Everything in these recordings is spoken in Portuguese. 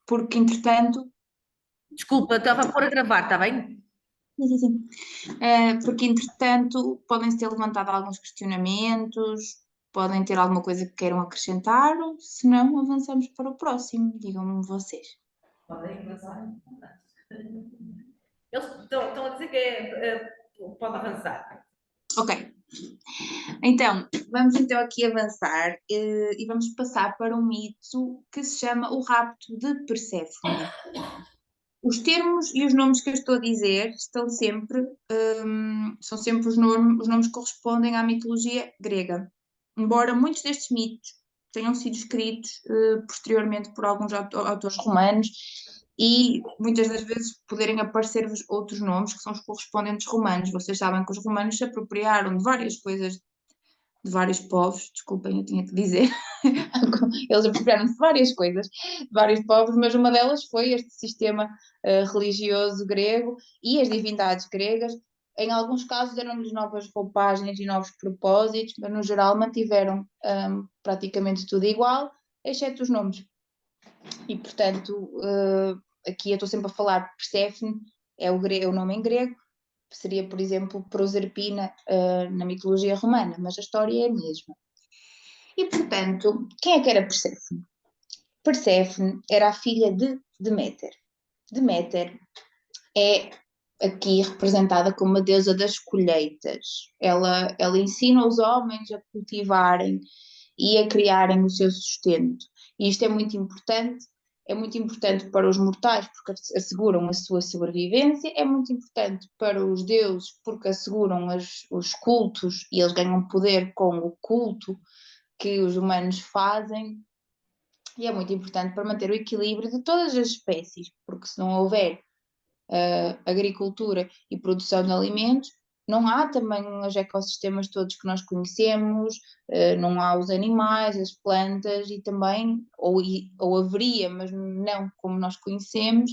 porque entretanto, Desculpa, estava a pôr a gravar, está bem? sim, sim, sim. Porque entretanto podem ser levantados alguns questionamentos, podem ter alguma coisa que queiram acrescentar, se não, avançamos para o próximo, digam-me vocês. Podem avançar. Eles estão a dizer que pode avançar. Ok, então vamos então aqui avançar e vamos passar para um mito que se chama o rapto de Perséfone. Os termos e os nomes que eu estou a dizer estão sempre, são sempre os nomes que correspondem à mitologia grega. Embora muitos destes mitos tenham sido escritos posteriormente por alguns autores romanos e muitas das vezes poderem aparecer-vos outros nomes que são os correspondentes romanos. Vocês sabem que os romanos se apropriaram de várias coisas de vários povos, desculpem, eu tinha que dizer, eles apropriaram-se de várias coisas, de vários povos, mas uma delas foi este sistema religioso grego e as divindades gregas. Em alguns casos deram-lhes novas roupagens e novos propósitos, mas no geral mantiveram praticamente tudo igual, exceto os nomes. E portanto, aqui eu estou sempre a falar Perséfone, é o nome em grego, seria, por exemplo, Proserpina, na mitologia romana, mas a história é a mesma. E, portanto, quem é que era Perséfone? Perséfone era a filha de Deméter. Deméter é aqui representada como a deusa das colheitas. Ela ensina os homens a cultivarem e a criarem o seu sustento. E isto é muito importante para os mortais porque asseguram a sua sobrevivência, é muito importante para os deuses porque asseguram os cultos e eles ganham poder com o culto que os humanos fazem, e é muito importante para manter o equilíbrio de todas as espécies, porque se não houver agricultura e produção de alimentos, não há também os ecossistemas todos que nós conhecemos, não há os animais, as plantas e também, ou haveria, mas não como nós conhecemos,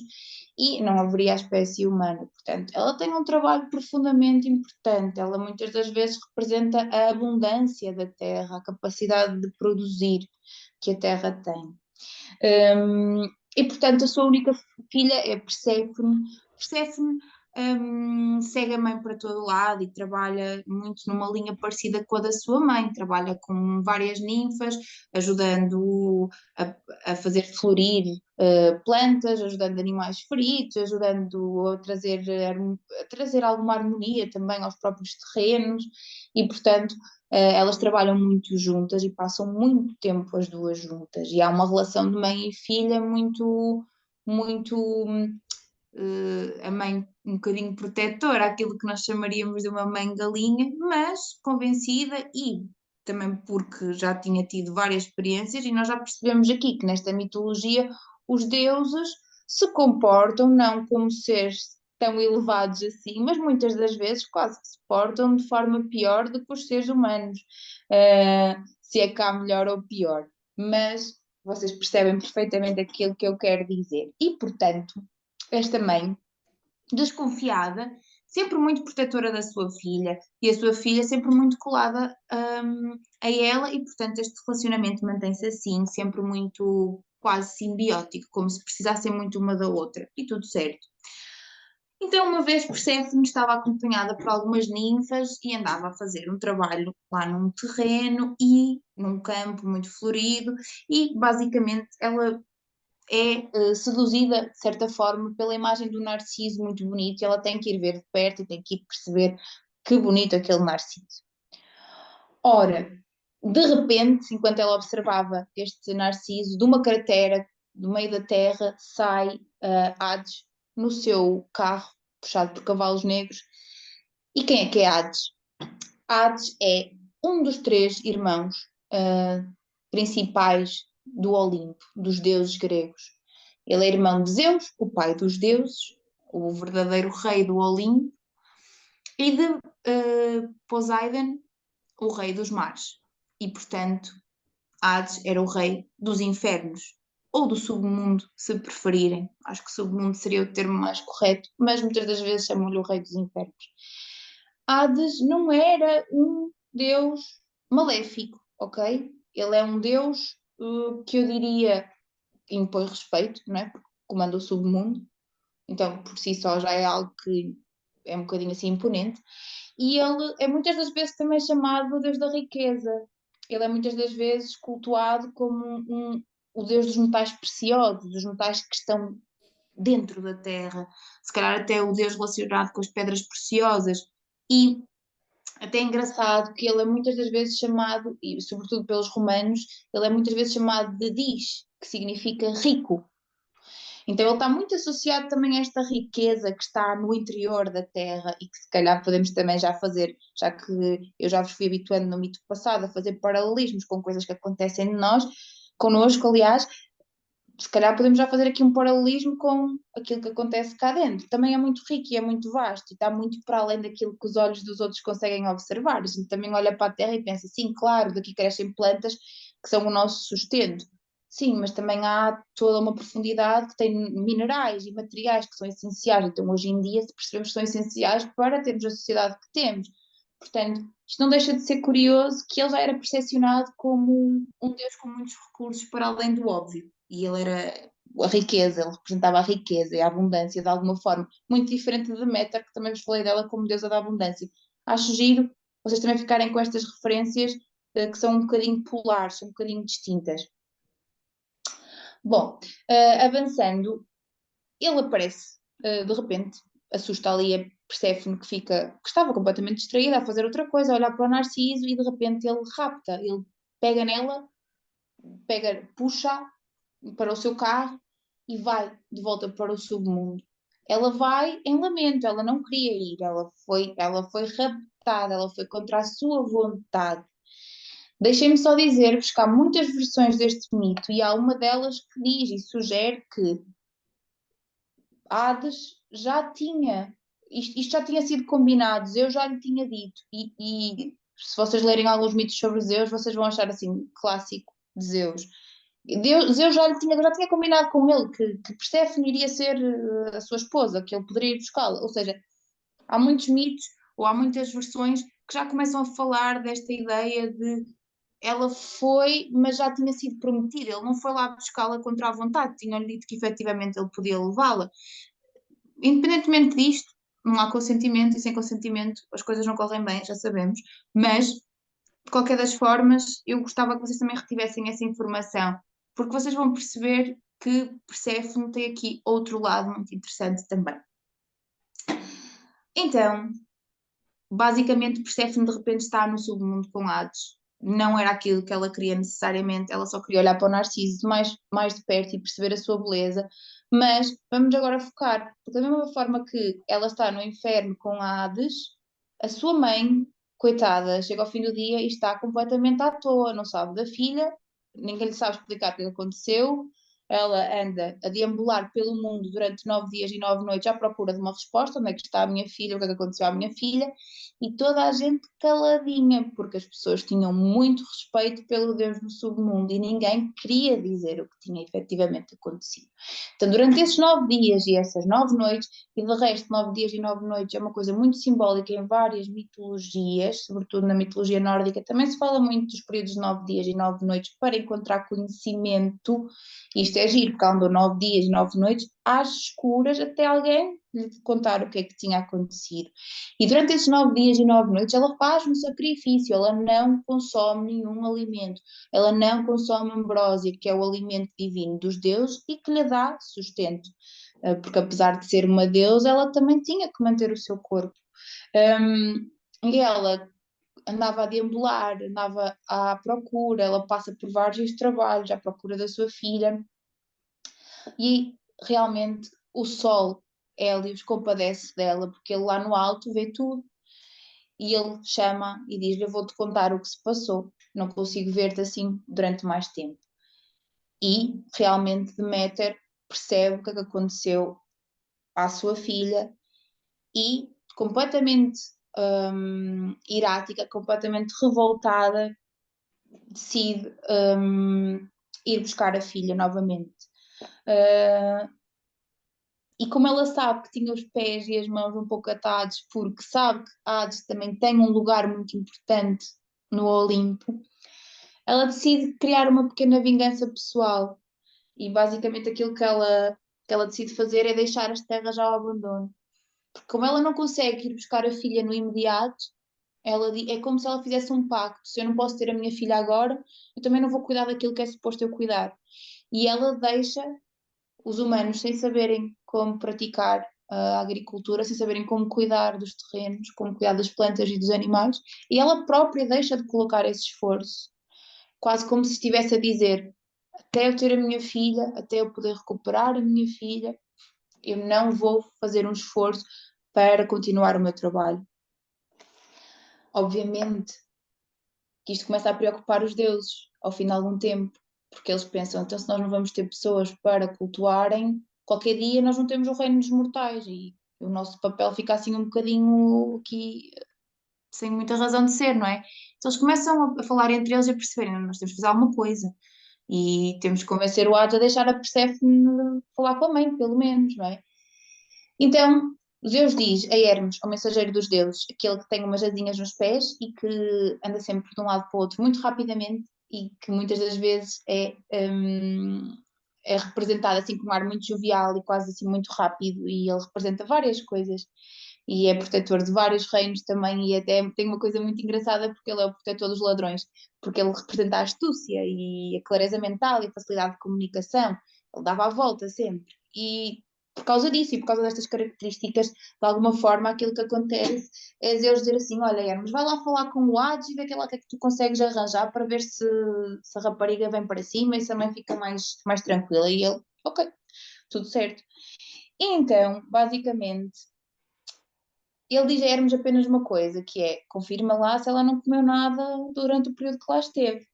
e não haveria a espécie humana. Portanto, ela tem um trabalho profundamente importante, ela muitas das vezes representa a abundância da terra, a capacidade de produzir que a terra tem. E portanto a sua única filha é Perséfone. Perséfone segue a mãe para todo lado e trabalha muito numa linha parecida com a da sua mãe. Trabalha com várias ninfas, ajudando a fazer florir plantas, ajudando animais feridos, ajudando a trazer alguma harmonia também aos próprios terrenos e portanto elas trabalham muito juntas e passam muito tempo as duas juntas. E há uma relação de mãe e filha muito, muito. A mãe um bocadinho protetora, aquilo que nós chamaríamos de uma mãe galinha, mas convencida e também porque já tinha tido várias experiências, e nós já percebemos aqui que nesta mitologia os deuses se comportam não como seres tão elevados assim, mas muitas das vezes quase que se portam de forma pior do que os seres humanos, se é cá melhor ou pior. Mas vocês percebem perfeitamente aquilo que eu quero dizer. E, portanto, esta mãe, desconfiada, sempre muito protetora da sua filha, e a sua filha sempre muito colada a ela, e portanto este relacionamento mantém-se assim, sempre muito quase simbiótico, como se precisassem muito uma da outra, e tudo certo. Então, uma vez Perséfone estava acompanhada por algumas ninfas e andava a fazer um trabalho lá num terreno e num campo muito florido, e basicamente ela é seduzida, de certa forma, pela imagem do Narciso muito bonito, e ela tem que ir ver de perto e tem que ir perceber que bonito aquele Narciso. Ora, de repente, enquanto ela observava este Narciso, de uma cratera, do meio da terra, sai Hades no seu carro, puxado por cavalos negros. E quem é Hades? Hades é um dos três irmãos principais do Olimpo, dos deuses gregos. Ele é irmão de Zeus, o pai dos deuses, o verdadeiro rei do Olimpo, e de Poseidon, o rei dos mares. E, portanto, Hades era o rei dos infernos, ou do submundo, se preferirem. Acho que submundo seria o termo mais correto, mas muitas das vezes chamam-lhe o rei dos infernos. Hades não era um deus maléfico, ok? Ele é um deus que eu diria impõe respeito, não é? Porque comanda o submundo, então por si só já é algo que é um bocadinho assim imponente. E ele é muitas das vezes também chamado o Deus da riqueza. Ele é muitas das vezes cultuado como o Deus dos metais preciosos, dos metais que estão dentro da terra, se calhar até o Deus relacionado com as pedras preciosas. E até é engraçado que ele é muitas das vezes chamado, e sobretudo pelos romanos, ele é muitas vezes chamado de Dis, que significa rico. Então ele está muito associado também a esta riqueza que está no interior da Terra e que se calhar podemos também já fazer, já que eu já vos fui habituando no mito passado a fazer paralelismos com coisas que acontecem de nós, connosco, aliás, se calhar podemos já fazer aqui um paralelismo com aquilo que acontece cá dentro. Também é muito rico e é muito vasto e está muito para além daquilo que os olhos dos outros conseguem observar. A gente também olha para a Terra e pensa, sim, claro, daqui crescem plantas que são o nosso sustento. Sim, mas também há toda uma profundidade que tem minerais e materiais que são essenciais. Então, hoje em dia, se percebemos que são essenciais para termos a sociedade que temos. Portanto, isto não deixa de ser curioso que ele já era percepcionado como um Deus com muitos recursos para além do óbvio. E ele era a riqueza, ele representava a riqueza e a abundância de alguma forma, muito diferente de Deméter, que também vos falei dela como deusa da abundância. Acho giro vocês também ficarem com estas referências que são um bocadinho polares, são um bocadinho distintas. Bom, avançando, ele aparece de repente, assusta ali a Perséfone que estava completamente distraída a fazer outra coisa, a olhar para o Narciso e de repente ele rapta, ele pega nela, puxa para o seu carro e vai de volta para o submundo. Ela vai em lamento, ela não queria ir, ela foi raptada, ela foi contra a sua vontade. Deixem-me só dizer-vos que há muitas versões deste mito e há uma delas que diz e sugere que Hades já tinha, isto já tinha sido combinado, Zeus já lhe tinha dito, e se vocês lerem alguns mitos sobre Zeus, vocês vão achar assim, clássico de Zeus. Zeus já tinha combinado com ele que Perséfone iria ser a sua esposa, que ele poderia ir buscá-la. Ou seja, há muitos mitos ou há muitas versões que já começam a falar desta ideia de ela foi, mas já tinha sido prometida. Ele não foi lá buscá-la contra a vontade, tinham-lhe dito que efetivamente ele podia levá-la. Independentemente disto, não há consentimento e sem consentimento as coisas não correm bem, já sabemos. Mas, de qualquer das formas, eu gostava que vocês também retivessem essa informação, porque vocês vão perceber que Perséfone tem aqui outro lado muito interessante também. Então, basicamente, Perséfone de repente está no submundo com Hades. Não era aquilo que ela queria necessariamente, ela só queria olhar para o Narciso mais de perto e perceber a sua beleza. Mas vamos agora focar, porque da mesma forma que ela está no inferno com Hades, a sua mãe, coitada, chega ao fim do dia e está completamente à toa, não sabe da filha, ninguém lhe sabe explicar o que aconteceu. Ela anda a deambular pelo mundo durante 9 dias e 9 noites à procura de uma resposta: onde é que está a minha filha, o que é que aconteceu à minha filha, e toda a gente caladinha, porque as pessoas tinham muito respeito pelo Deus do submundo e ninguém queria dizer o que tinha efetivamente acontecido. Então, durante esses 9 dias e essas 9 noites, e de resto, 9 dias e 9 noites é uma coisa muito simbólica em várias mitologias, sobretudo na mitologia nórdica, também se fala muito dos períodos de 9 dias e 9 noites para encontrar conhecimento. Isto é giro, porque ela andou 9 dias e 9 noites às escuras até alguém lhe contar o que é que tinha acontecido. E durante esses 9 dias e 9 noites ela faz um sacrifício, ela não consome nenhum alimento, ela não consome ambrósia, que é o alimento divino dos deuses e que lhe dá sustento. Porque apesar de ser uma deusa, ela também tinha que manter o seu corpo. E ela andava a deambular, andava à procura, ela passa por vários trabalhos à procura da sua filha e realmente o sol, Hélios, compadece dela porque ele lá no alto vê tudo e ele chama e diz-lhe: Eu vou-te contar o que se passou, não consigo ver-te assim durante mais tempo. E realmente Deméter percebe o que é que aconteceu à sua filha e completamente irática, completamente revoltada, decide ir buscar a filha novamente. E como ela sabe que tinha os pés e as mãos um pouco atados, porque sabe que Hades também tem um lugar muito importante no Olimpo, ela decide criar uma pequena vingança pessoal e basicamente aquilo que ela decide fazer é deixar as terras ao abandono. Porque como ela não consegue ir buscar a filha no imediato, é como se ela fizesse um pacto. Se eu não posso ter a minha filha agora, eu também não vou cuidar daquilo que é suposto eu cuidar. E ela deixa os humanos sem saberem como praticar a agricultura, sem saberem como cuidar dos terrenos, como cuidar das plantas e dos animais, e ela própria deixa de colocar esse esforço, quase como se estivesse a dizer: até eu ter a minha filha, até eu poder recuperar a minha filha, eu não vou fazer um esforço para continuar o meu trabalho. Obviamente que isto começa a preocupar os deuses ao fim de algum tempo, porque eles pensam, então se nós não vamos ter pessoas para cultuarem, qualquer dia nós não temos o reino dos mortais e o nosso papel fica assim um bocadinho aqui sem muita razão de ser, não é? Então eles começam a falar entre eles e a perceberem, nós temos que fazer alguma coisa e temos que convencer o Hades a deixar a Perséfone falar com a mãe, pelo menos, não é? Então, Zeus diz a Hermes, ao mensageiro dos deuses, aquele que tem umas asinhas nos pés e que anda sempre de um lado para o outro muito rapidamente e que muitas das vezes é representado assim com um ar muito jovial e quase assim muito rápido, e ele representa várias coisas e é protetor de vários reinos também, e até tem uma coisa muito engraçada porque ele é o protetor dos ladrões, porque ele representa a astúcia e a clareza mental e a facilidade de comunicação. Ele dava a volta sempre. E por causa disso e por causa destas características, de alguma forma, aquilo que acontece é Zeus dizer assim: olha, Hermes, vai lá falar com o Hades e vê lá o que é que tu consegues arranjar para ver se a rapariga vem para cima e se a mãe fica mais tranquila. E ele, ok, tudo certo. E então, basicamente, ele diz a Hermes apenas uma coisa, que é: confirma lá se ela não comeu nada durante o período que lá esteve.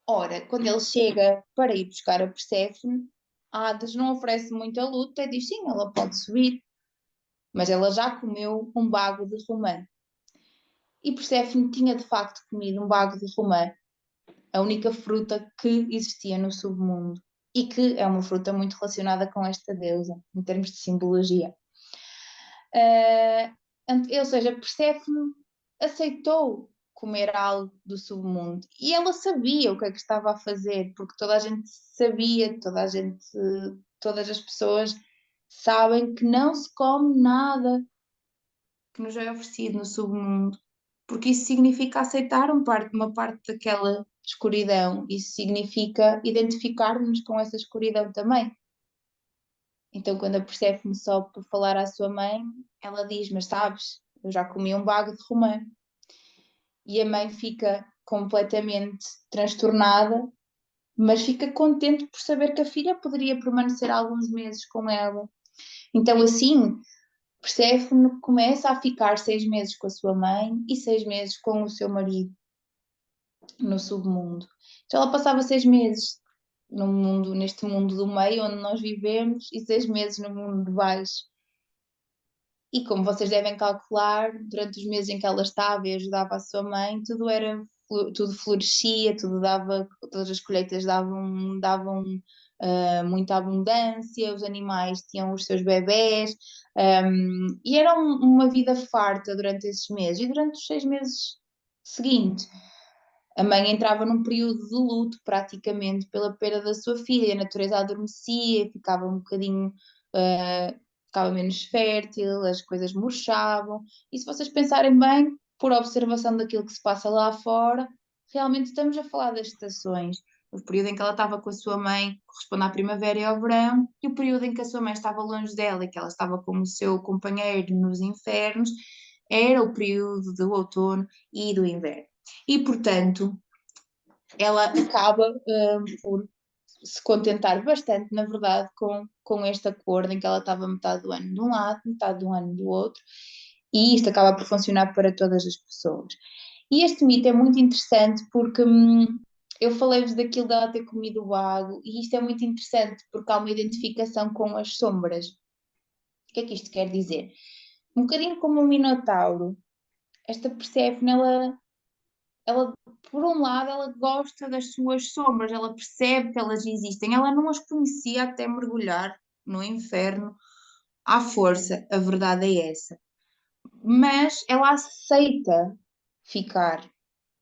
Ora, quando ele chega para ir buscar a Perséfone, a Hades não oferece muita luta e diz sim, ela pode subir, mas ela já comeu um bago de romã. E Perséfone tinha de facto comido um bago de romã, a única fruta que existia no submundo, e que é uma fruta muito relacionada com esta deusa, em termos de simbologia. Ou seja, Perséfone aceitou comer algo do submundo e ela sabia o que é que estava a fazer, porque toda a gente sabia, todas as pessoas sabem que não se come nada que nos é oferecido no submundo, porque isso significa aceitar uma parte daquela escuridão, isso significa identificar-nos com essa escuridão também. Então, quando a Perséfone sobe para falar à sua mãe, ela diz: mas sabes, eu já comi um bago de romã. E a mãe fica completamente transtornada, mas fica contente por saber que a filha poderia permanecer alguns meses com ela. Então, assim, Perséfone começa a ficar 6 meses com a sua mãe e 6 meses com o seu marido no submundo. Então, ela passava 6 meses no mundo, neste mundo do meio onde nós vivemos e 6 meses no mundo de baixo. E como vocês devem calcular, durante os meses em que ela estava e ajudava a sua mãe, tudo florescia, tudo dava, todas as colheitas davam muita abundância, os animais tinham os seus bebés, e era uma vida farta durante esses meses. E durante os 6 meses seguintes, a mãe entrava num período de luto, praticamente, pela perda da sua filha. A natureza adormecia, ficava um bocadinho, ficava menos fértil, as coisas murchavam. E se vocês pensarem bem, por observação daquilo que se passa lá fora, realmente estamos a falar das estações. O período em que ela estava com a sua mãe corresponde à primavera e ao verão, e o período em que a sua mãe estava longe dela e que ela estava com o seu companheiro nos infernos era o período do outono e do inverno. E, portanto, ela acaba por se contentar bastante, na verdade, com este acordo em que ela estava metade do ano de um lado, metade do ano do outro, e isto acaba por funcionar para todas as pessoas. E este mito é muito interessante porque eu falei-vos daquilo dela ter comido o bago, e isto é muito interessante porque há uma identificação com as sombras. O que é que isto quer dizer? Um bocadinho como um minotauro, esta Perséfone, ela, por um lado, ela gosta das suas sombras, ela percebe que elas existem, ela não as conhecia até mergulhar no inferno à força, a verdade é essa. Mas ela aceita ficar,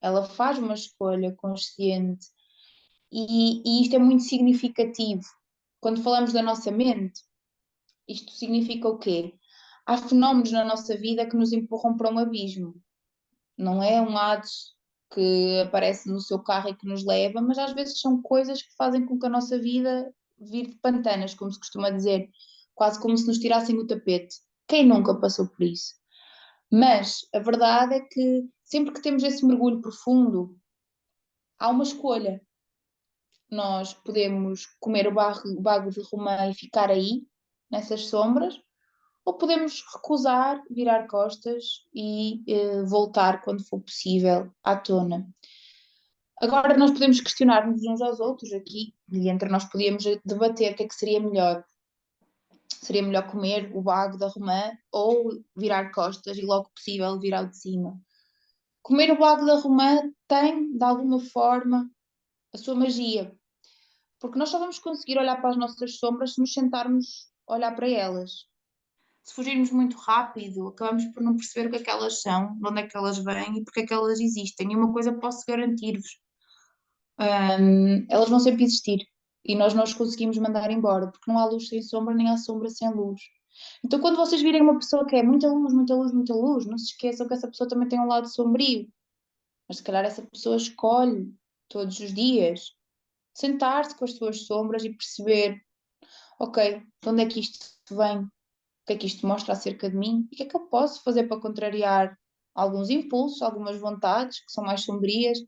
ela faz uma escolha consciente E isto é muito significativo. Quando falamos da nossa mente, isto significa o quê? Há fenómenos na nossa vida que nos empurram para um abismo. Não é um Hades que aparece no seu carro e que nos leva, mas às vezes são coisas que fazem com que a nossa vida vire de pantanas, como se costuma dizer, quase como se nos tirassem o tapete. Quem nunca passou por isso? Mas a verdade é que sempre que temos esse mergulho profundo, há uma escolha. Nós podemos comer o bago de romã e ficar aí, nessas sombras, ou podemos recusar, virar costas e voltar quando for possível à tona. Agora nós podemos questionar-nos uns aos outros aqui, e entre nós podíamos debater o que é que seria melhor. Seria melhor comer o bago da romã ou virar costas e logo possível virar de cima. Comer o bago da romã tem, de alguma forma, a sua magia, porque nós só vamos conseguir olhar para as nossas sombras se nos sentarmos a olhar para elas. Se fugirmos muito rápido, acabamos por não perceber o que é que elas são, de onde é que elas vêm e porque é que elas existem. E uma coisa posso garantir-vos: elas vão sempre existir e nós não as conseguimos mandar embora, porque não há luz sem sombra, nem há sombra sem luz. Então, quando vocês virem uma pessoa que é muita luz, muita luz, muita luz, não se esqueçam que essa pessoa também tem um lado sombrio, mas se calhar essa pessoa escolhe todos os dias sentar-se com as suas sombras e perceber: ok, de onde é que isto vem? O que é que isto mostra acerca de mim? E o que é que eu posso fazer para contrariar alguns impulsos, algumas vontades que são mais sombrias,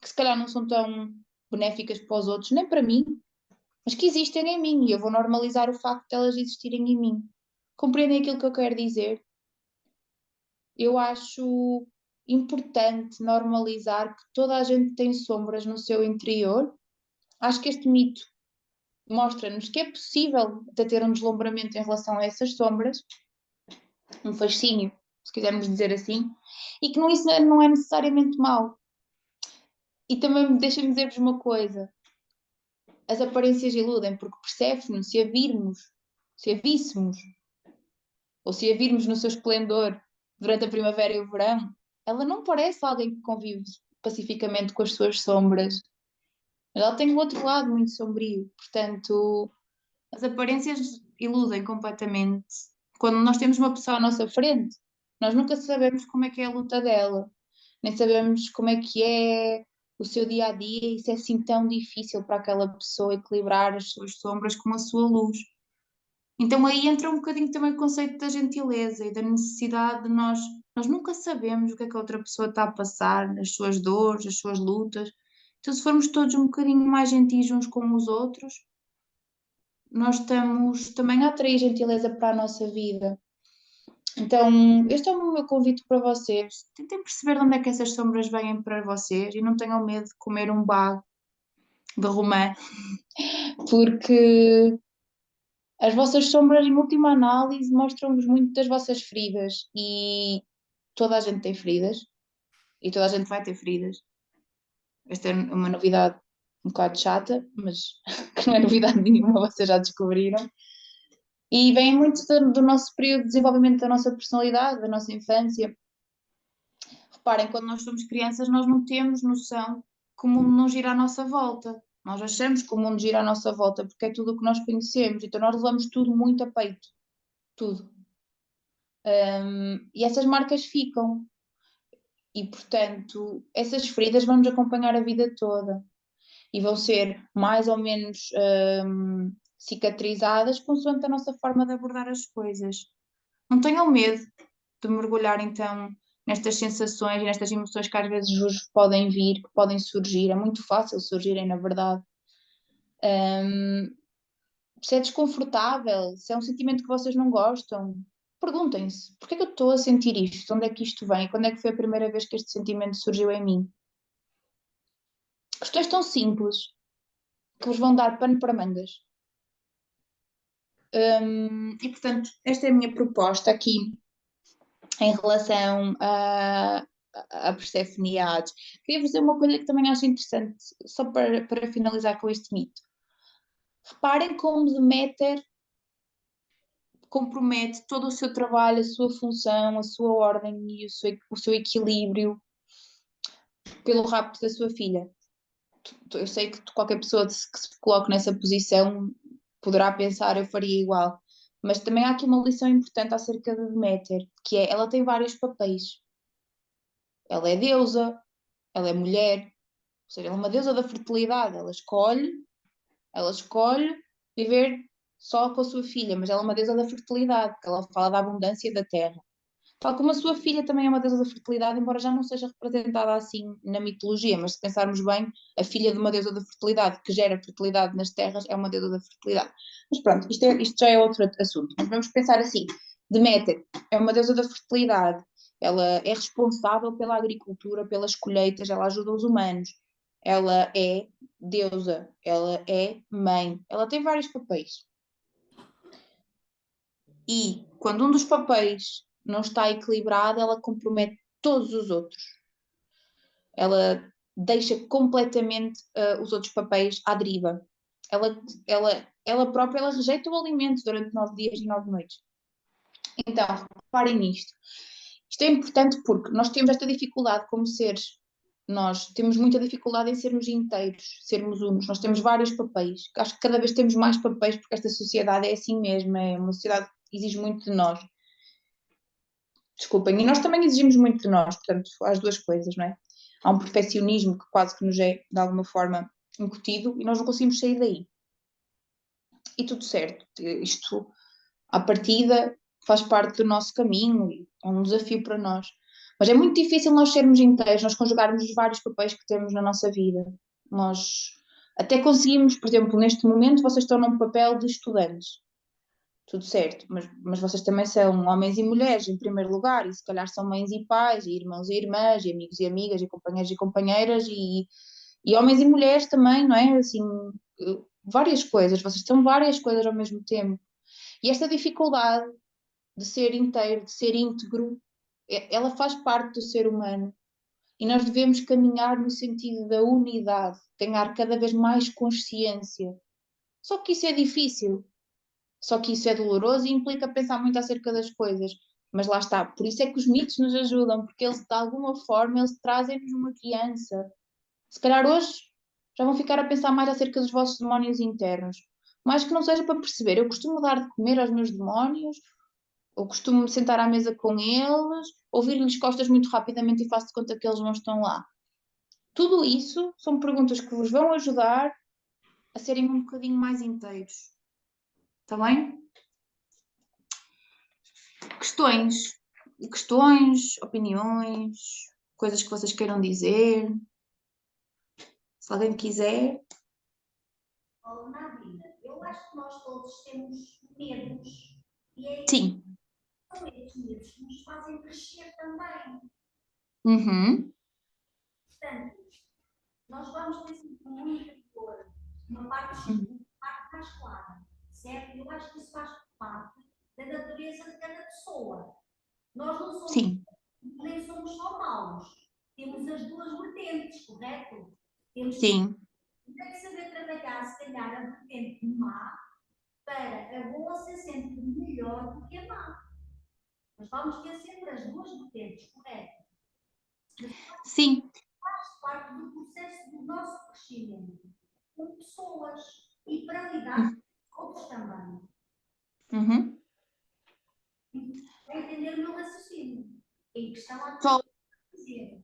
que se calhar não são tão benéficas para os outros, nem para mim, mas que existem em mim e eu vou normalizar o facto de elas existirem em mim. Compreendem aquilo que eu quero dizer? Eu acho importante normalizar que toda a gente tem sombras no seu interior. Acho que este mito mostra-nos que é possível até ter um deslumbramento em relação a essas sombras, um fascínio, se quisermos dizer assim, e que isso não é necessariamente mau. E também deixem-me dizer-vos uma coisa: as aparências iludem, porque percebe-nos, se a virmos, se a víssemos, ou se a virmos no seu esplendor durante a primavera e o verão, ela não parece alguém que convive pacificamente com as suas sombras. Mas ela tem o outro lado muito sombrio. Portanto, as aparências iludem completamente. Quando nós temos uma pessoa à nossa frente, nós nunca sabemos como é que é a luta dela, nem sabemos como é que é o seu dia a dia, e isso é assim tão difícil para aquela pessoa equilibrar as suas sombras com a sua luz. Então aí entra um bocadinho também o conceito da gentileza e da necessidade de nós nunca sabemos o que é que a outra pessoa está a passar, as suas dores, as suas lutas. Então, se formos todos um bocadinho mais gentis uns com os outros, nós estamos também a atrair gentileza para a nossa vida. Então, este é o meu convite para vocês. Tentem perceber de onde é que essas sombras vêm para vocês e não tenham medo de comer um bago de romã, porque as vossas sombras, em última análise, mostram-vos muito das vossas feridas e toda a gente tem feridas e toda a gente vai ter feridas. Esta é uma novidade um bocado chata, mas que não é novidade nenhuma, vocês já descobriram. E vem muito do nosso período de desenvolvimento da nossa personalidade, da nossa infância. Reparem, quando nós somos crianças, nós não temos noção que o mundo não gira à nossa volta. Nós achamos que o mundo gira à nossa volta porque é tudo o que nós conhecemos, então nós levamos tudo muito a peito, tudo. E essas marcas ficam, e portanto, essas feridas vão nos acompanhar a vida toda e vão ser mais ou menos cicatrizadas consoante a nossa forma de abordar as coisas. Não tenham medo de mergulhar então nestas sensações e nestas emoções que às vezes vos podem vir, que podem surgir. É muito fácil surgirem, na verdade. Um, se é desconfortável, se é um sentimento que vocês não gostam, perguntem-se: porquê é que eu estou a sentir isto? De onde é que isto vem? Quando é que foi a primeira vez que este sentimento surgiu em mim? Questões tão simples que vos vão dar pano para mangas. E portanto, esta é a minha proposta aqui em relação a Perséfone e a Hades. Queria vos dizer uma coisa que também acho interessante, só para finalizar com este mito. Reparem como Deméter compromete todo o seu trabalho, a sua função, a sua ordem e o seu equilíbrio pelo rapto da sua filha. Eu sei que qualquer pessoa que se coloque nessa posição poderá pensar, eu faria igual. Mas também há aqui uma lição importante acerca de Deméter, que é, ela tem vários papéis. Ela é deusa, ela é mulher, ou seja, ela é uma deusa da fertilidade. Ela escolhe viver só com a sua filha, mas ela é uma deusa da fertilidade, porque ela fala da abundância da terra. Tal como a sua filha também é uma deusa da fertilidade, embora já não seja representada assim na mitologia, mas se pensarmos bem, a filha de uma deusa da fertilidade que gera fertilidade nas terras é uma deusa da fertilidade. Mas pronto, isto já é outro assunto. Mas vamos pensar assim: Deméter é uma deusa da fertilidade, ela é responsável pela agricultura, pelas colheitas, ela ajuda os humanos, ela é deusa, ela é mãe, ela tem vários papéis. E quando um dos papéis não está equilibrado, ela compromete todos os outros. Ela deixa completamente os outros papéis à deriva. Ela própria ela rejeita o alimento durante 9 dias e 9 noites. Então, reparem nisto. Isto é importante porque nós temos esta dificuldade como seres. Nós temos muita dificuldade em sermos inteiros, sermos unos. Nós temos vários papéis. Acho que cada vez temos mais papéis porque esta sociedade é assim mesmo. É uma sociedade que exige muito de nós. Desculpem, e nós também exigimos muito de nós, portanto, as duas coisas, não é? Há um perfeccionismo que quase que nos é, de alguma forma, incutido e nós não conseguimos sair daí. E tudo certo, isto, à partida, faz parte do nosso caminho e é um desafio para nós. Mas é muito difícil nós sermos inteiros, nós conjugarmos os vários papéis que temos na nossa vida. Nós até conseguimos, por exemplo, neste momento, vocês estão num papel de estudantes. Tudo certo, mas vocês também são homens e mulheres, em primeiro lugar, e se calhar são mães e pais, e irmãos e irmãs, e amigos e amigas, e companheiros e companheiras, e homens e mulheres também, não é? Assim, várias coisas, vocês são várias coisas ao mesmo tempo. E esta dificuldade de ser inteiro, de ser íntegro, ela faz parte do ser humano. E nós devemos caminhar no sentido da unidade, ganhar cada vez mais consciência. Só que isso é difícil. Só que isso é doloroso e implica pensar muito acerca das coisas. Mas lá está, por isso é que os mitos nos ajudam, porque eles, de alguma forma, eles trazem-nos uma criança. Se calhar hoje já vão ficar a pensar mais acerca dos vossos demónios internos. Mais que não seja para perceber, eu costumo dar de comer aos meus demónios, ou costumo me sentar à mesa com eles, ouvir-lhes costas muito rapidamente e faço de conta que eles não estão lá. Tudo isso são perguntas que vos vão ajudar a serem um bocadinho mais inteiros. Está bem? Questões, opiniões, coisas que vocês queiram dizer. Se alguém quiser. Oh, Marina, eu acho que nós todos temos medos e Sim. são esses medos que nos fazem crescer também. Uhum. Portanto, nós vamos ter sempre muita dor, uma parte mais clara, certo? Eu acho que isso faz parte da natureza de cada pessoa. Nós não somos, Sim. nem somos só maus. Temos as duas vertentes, correto? Temos Sim. que saber trabalhar, se calhar, a vertente má para a boa ser sempre melhor do que a má. Mas vamos ter sempre as duas vertentes, correto? Sim. Faz parte do processo do nosso crescimento com pessoas e para lidar com outros também. Uhum. Para entender o meu raciocínio. Em questão a dizer.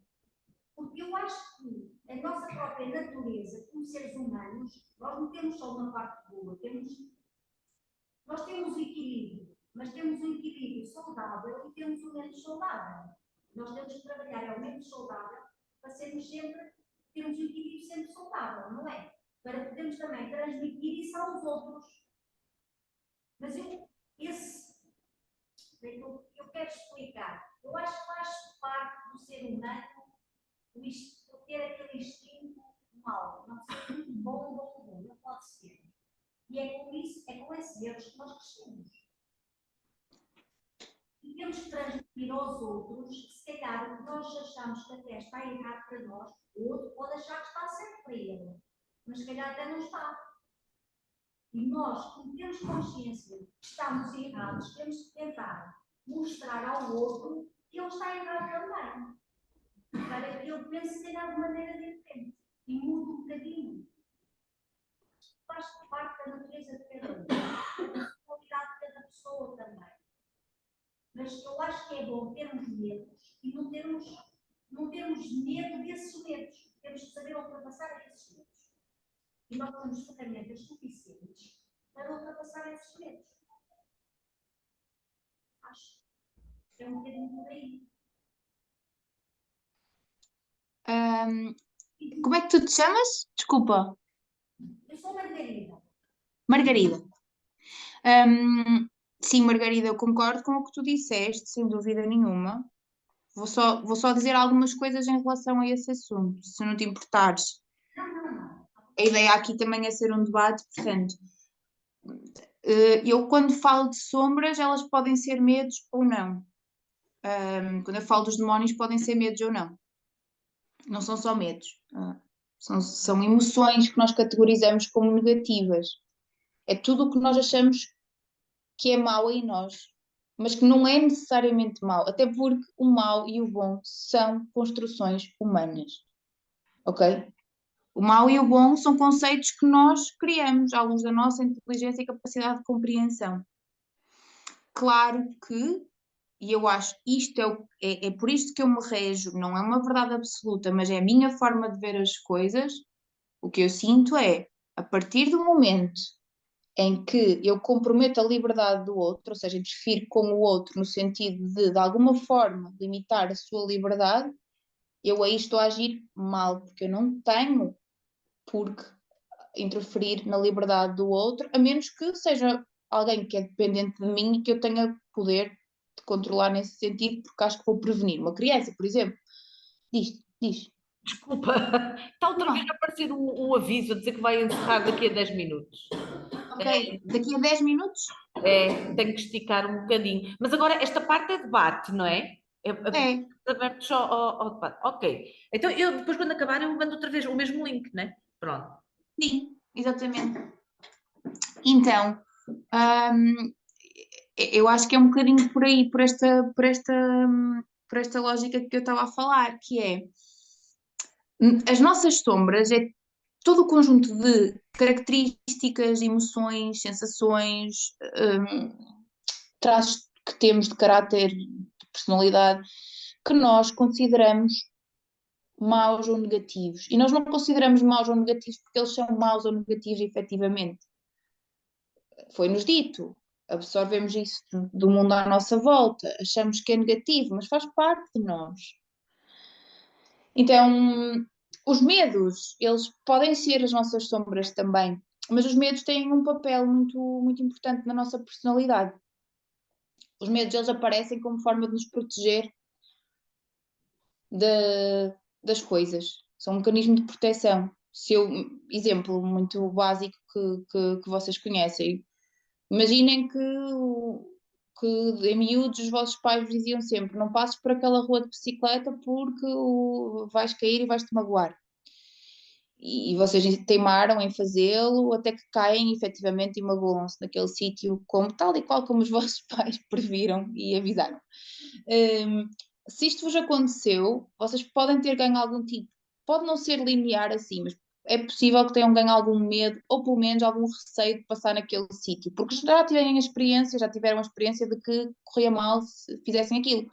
Porque eu acho que a nossa própria natureza, como seres humanos, nós não temos só uma parte boa, nós temos o equilíbrio, mas temos um equilíbrio saudável e temos o menos saudável. Nós temos que trabalhar ao menos saudável para sermos sempre, termos um equilíbrio sempre saudável, não é? Para podermos também transmitir isso aos outros. Mas eu quero explicar. Eu acho que faz parte do ser humano ter aquele instinto mau, não ser muito bom, não pode ser. E é com isso, é com esses erros que nós crescemos. E temos que transmitir aos outros que, se calhar, o que nós achamos que até está errado para nós, o outro pode achar que está certo para ele, mas se calhar até não está. E nós, como temos consciência que estamos errados, temos que tentar mostrar ao outro que ele está errado também. Para que ele pense, se calhar, de maneira diferente. e muda um bocadinho. Faz parte da natureza de cada um, da personalidade de cada pessoa também. Mas eu acho que é bom termos medos e não termos medo desses medos. Temos que saber ultrapassar esses medos. E nós temos ferramentas suficientes para ultrapassar esses medos. Acho que é um bocadinho por aí. Como é que tu te chamas? Desculpa. Eu sou Margarida. Margarida. Sim, Margarida, eu concordo com o que tu disseste, sem dúvida nenhuma. Vou só dizer algumas coisas em relação a esse assunto, se não te importares. Não. A ideia aqui também é ser um debate, portanto, eu quando falo de sombras, elas podem ser medos ou não. Quando eu falo dos demónios, podem ser medos ou não. Não são só medos. São emoções que nós categorizamos como negativas. É tudo o que nós achamos que é mau em nós, mas que não é necessariamente mau, até porque o mau e o bom são construções humanas, ok? O mau e o bom são conceitos que nós criamos à luz da nossa inteligência e capacidade de compreensão. Claro que, e eu acho isto é por isto que eu me rejo, não é uma verdade absoluta, mas é a minha forma de ver as coisas. O que eu sinto é, a partir do momento em que eu comprometo a liberdade do outro, ou seja, interfiro com o outro no sentido de alguma forma, limitar a sua liberdade, eu aí estou a agir mal, porque eu não tenho por que interferir na liberdade do outro, a menos que seja alguém que é dependente de mim e que eu tenha poder de controlar nesse sentido, porque acho que vou prevenir. Uma criança, por exemplo, diz. Desculpa, está outra vez a aparecer o aviso a dizer que vai encerrar daqui a 10 minutos. Ok, daqui a 10 minutos? Tenho que esticar um bocadinho. Mas agora, esta parte é debate, não é? É, Aberto só ao debate. Ok. Então, eu depois, quando acabar, eu mando outra vez o mesmo link, não é? Pronto. sim, exatamente. Então, eu acho que é um bocadinho por aí, por esta lógica que eu estava a falar, que é as nossas sombras é todo o conjunto de características, emoções, sensações, traços que temos de caráter, de personalidade, que nós consideramos maus ou negativos. E nós não consideramos maus ou negativos porque eles são maus ou negativos efetivamente. Foi-nos dito, absorvemos isso do mundo à nossa volta, achamos que é negativo, mas faz parte de nós. Então, os medos, eles podem ser as nossas sombras também, mas os medos têm um papel muito, muito importante na nossa personalidade. Os medos, eles aparecem como forma de nos proteger das coisas. São um mecanismo de proteção. Exemplo muito básico que vocês conhecem. Imaginem que em miúdos os vossos pais vos diziam sempre: não passes por aquela rua de bicicleta porque vais cair e vais-te magoar. E vocês teimaram em fazê-lo até que caem efetivamente e magoam-se naquele sítio, tal e qual como os vossos pais previram e avisaram. Se isto vos aconteceu, vocês podem ter ganho algum tipo, pode não ser linear assim, mas é possível que tenham ganho algum medo ou pelo menos algum receio de passar naquele sítio, porque já tiveram a experiência de que corria mal se fizessem aquilo.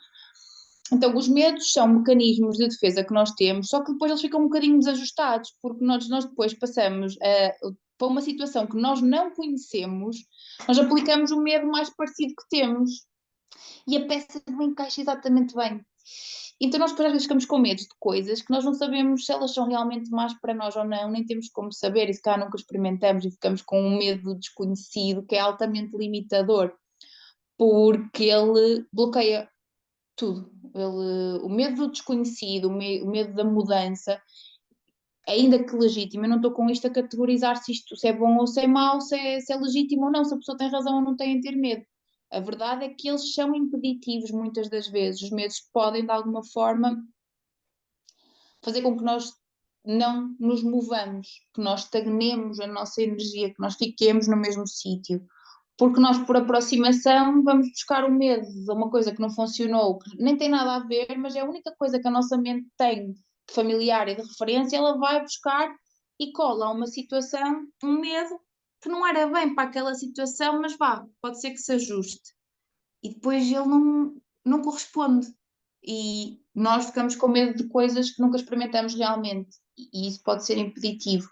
Então, os medos são mecanismos de defesa que nós temos, só que depois eles ficam um bocadinho desajustados, porque nós depois passamos para uma situação que nós não conhecemos, nós aplicamos o medo mais parecido que temos e a peça não encaixa exatamente bem. Então nós depois às vezes ficamos com medo de coisas que nós não sabemos se elas são realmente más para nós ou não, nem temos como saber, e se cá nunca experimentamos e ficamos com um medo desconhecido que é altamente limitador, porque ele bloqueia tudo. O medo do desconhecido, o medo da mudança, ainda que legítimo, eu não estou com isto a categorizar se é bom ou se é mau, se é legítimo ou não, se a pessoa tem razão ou não tem em ter medo. A verdade é que eles são impeditivos muitas das vezes. Os medos podem, de alguma forma, fazer com que nós não nos movamos, que nós estagnemos a nossa energia, que nós fiquemos no mesmo sítio. Porque nós, por aproximação, vamos buscar o medo de uma coisa que não funcionou, que nem tem nada a ver, mas é a única coisa que a nossa mente tem familiar e de referência, ela vai buscar e cola a uma situação, um medo que não era bem para aquela situação, mas vá, pode ser que se ajuste. E depois ele não corresponde. E nós ficamos com medo de coisas que nunca experimentamos realmente. E isso pode ser impeditivo.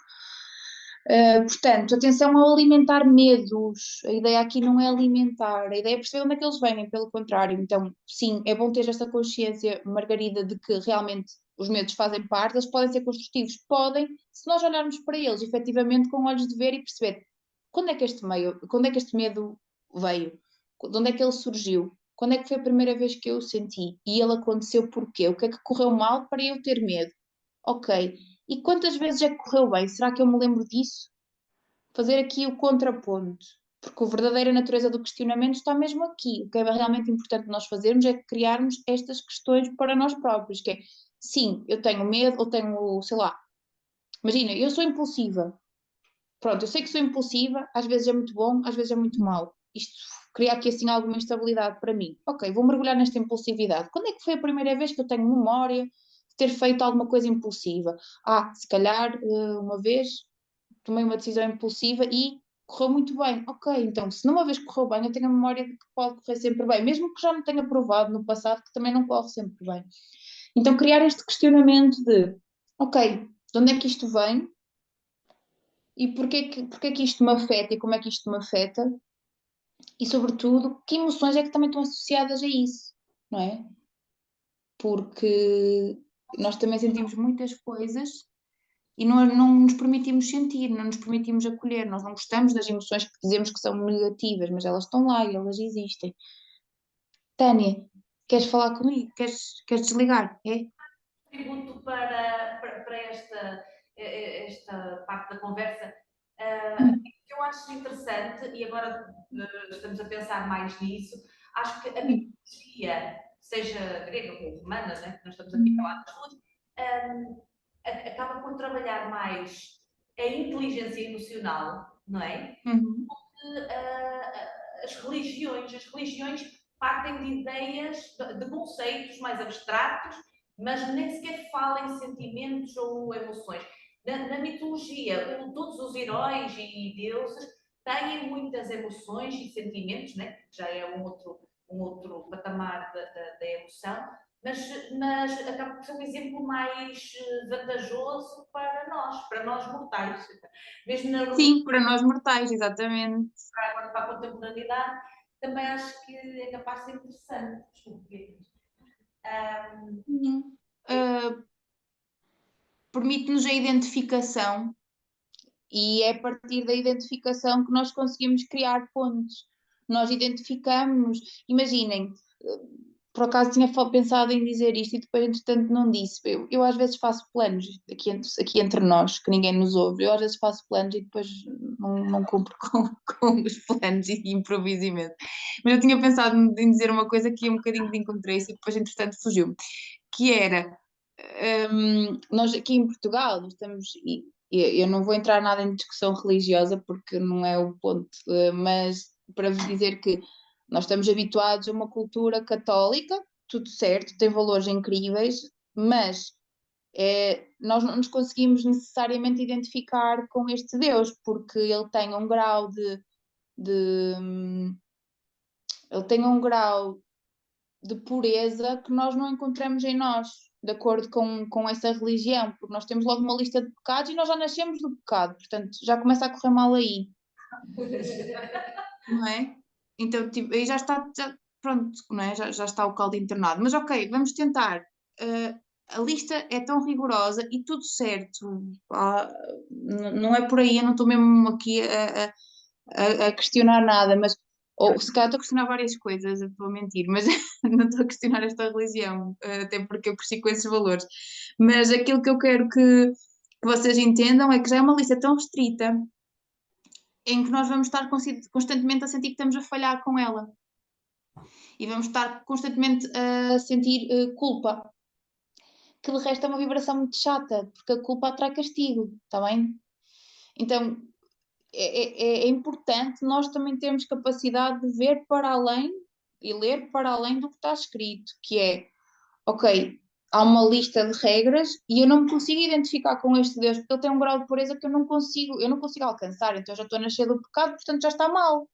Portanto, atenção ao alimentar medos. A ideia aqui não é alimentar, a ideia é perceber onde é que eles vêm, pelo contrário. Então, sim, é bom ter esta consciência, Margarida, de que realmente os medos fazem parte, eles podem ser construtivos, podem, se nós olharmos para eles efetivamente com olhos de ver e perceber quando é que este medo veio, de onde é que ele surgiu, quando é que foi a primeira vez que eu o senti e ele aconteceu porquê, o que é que correu mal para eu ter medo? Ok. E quantas vezes é que correu bem? Será que eu me lembro disso? Fazer aqui o contraponto, porque a verdadeira natureza do questionamento está mesmo aqui. O que é realmente importante nós fazermos é criarmos estas questões para nós próprios, que é, sim, eu tenho medo, ou tenho, sei lá, imagina, eu sou impulsiva. Pronto, eu sei que sou impulsiva, às vezes é muito bom, às vezes é muito mau. Isto cria aqui assim alguma instabilidade para mim. Ok, vou mergulhar nesta impulsividade. Quando é que foi a primeira vez que eu tenho memória de ter feito alguma coisa impulsiva? Ah, se calhar uma vez tomei uma decisão impulsiva e correu muito bem. Ok, então, se numa vez correu bem, eu tenho a memória de que pode correr sempre bem, mesmo que já me tenha provado no passado que também não corre sempre bem. Então, criar este questionamento de, ok, de onde é que isto vem e porquê que isto me afeta e como é que isto me afeta e, sobretudo, que emoções é que também estão associadas a isso, não é? Porque nós também sentimos muitas coisas e nós não nos permitimos sentir, não nos permitimos acolher, nós não gostamos das emoções que dizemos que são negativas, mas elas estão lá e elas existem. Tânia, queres falar comigo? Queres desligar? É? Tributo para esta parte da conversa, que eu acho interessante, e agora estamos a pensar mais nisso, acho que a mitologia, seja grega ou romana, né, que nós estamos aqui a falar das duas, acaba por trabalhar mais a inteligência emocional, não é? Uhum. As religiões partem de ideias, de conceitos mais abstratos, mas nem sequer falam em sentimentos ou emoções. Na mitologia, todos os heróis e deuses têm muitas emoções e sentimentos, né? Que já é um outro patamar da emoção, mas acaba por ser um exemplo mais vantajoso para nós mortais. Mesmo Sim, para nós mortais, exatamente. agora para a contemporaneidade, também acho que é capaz de ser interessante. Desculpe. Sim. Permite-nos a identificação e é a partir da identificação que nós conseguimos criar pontos. Nós identificamos, imaginem, por acaso tinha pensado em dizer isto e depois, entretanto, não disse. Eu às vezes faço planos aqui entre nós, que ninguém nos ouve. Eu às vezes faço planos e depois não cumpro com os planos e improviso imenso. Mas eu tinha pensado em dizer uma coisa que ia um bocadinho de encontrar isso e depois, entretanto, fugiu-me. Que era, nós aqui em Portugal, nós estamos, e eu não vou entrar nada em discussão religiosa porque não é o ponto, mas para vos dizer que nós estamos habituados a uma cultura católica, tudo certo, tem valores incríveis, mas nós não nos conseguimos necessariamente identificar com este Deus, porque ele tem um grau de ele tem um grau de pureza que nós não encontramos em nós, de acordo com essa religião, porque nós temos logo uma lista de pecados e nós já nascemos do pecado, portanto já começa a correr mal aí, não é? Então, tipo, aí já está, pronto, não é? Já está o caldo internado. Mas ok, vamos tentar. A lista é tão rigorosa e tudo certo. Não é por aí, eu não estou mesmo aqui a questionar nada, mas ou se calhar estou a questionar várias coisas, eu estou a mentir, mas não estou a questionar esta religião, até porque eu cresci com esses valores. Mas aquilo que eu quero que vocês entendam é que já é uma lista tão restrita em que nós vamos estar constantemente a sentir que estamos a falhar com ela e vamos estar constantemente a sentir culpa, que de resto é uma vibração muito chata, porque a culpa atrai castigo, está bem? Então é importante nós também termos capacidade de ver para além e ler para além do que está escrito, que é, ok, há uma lista de regras e eu não me consigo identificar com este Deus, porque ele tem um grau de pureza que eu não consigo alcançar, então eu já estou a nascer do pecado, portanto já está mal.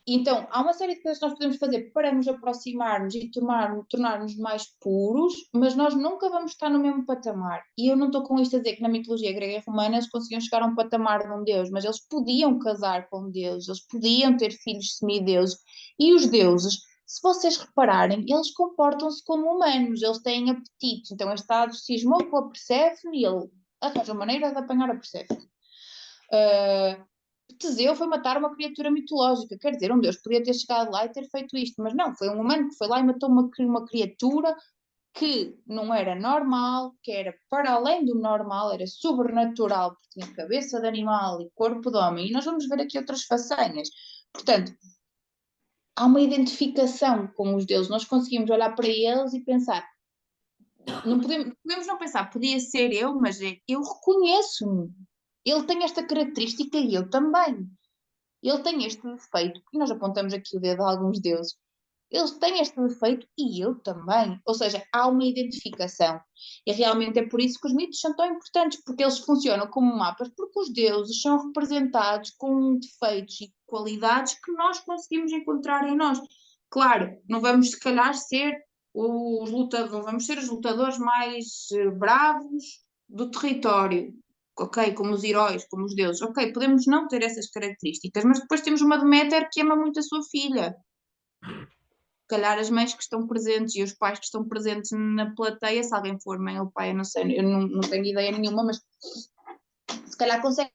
Então, há uma série de coisas que nós podemos fazer para nos aproximarmos e tornar-nos mais puros, mas nós nunca vamos estar no mesmo patamar. E eu não estou com isto a dizer que na mitologia grega e romana eles conseguiam chegar a um patamar de um deus, mas eles podiam casar com deuses, eles podiam ter filhos semideuses. E os deuses, se vocês repararem, eles comportam-se como humanos, eles têm apetites. Então, este Hades cismou com a Perséfone e ele arranja maneira de apanhar a Perséfone. Teseu foi matar uma criatura mitológica, quer dizer, um deus podia ter chegado lá e ter feito isto, mas não, foi um humano que foi lá e matou uma criatura que não era normal, que era para além do normal, era sobrenatural, porque tinha cabeça de animal e corpo de homem, e nós vamos ver aqui outras façanhas. Portanto, há uma identificação com os deuses, nós conseguimos olhar para eles e pensar, não podemos não pensar, podia ser eu, mas eu reconheço-me. Ele tem esta característica e eu também. Ele tem este defeito, e nós apontamos aqui o dedo a alguns deuses, eles têm este defeito e eu também. Ou seja, há uma identificação. E realmente é por isso que os mitos são tão importantes, porque eles funcionam como mapas, porque os deuses são representados com defeitos e qualidades que nós conseguimos encontrar em nós. Claro, não vamos se calhar ser os lutadores, vamos ser os lutadores mais bravos do território, ok, como os heróis, como os deuses, ok, podemos não ter essas características, mas depois temos uma Deméter que ama muito a sua filha. Se calhar as mães que estão presentes e os pais que estão presentes na plateia, se alguém for mãe ou pai, eu não sei, eu não tenho ideia nenhuma, mas se calhar conseguem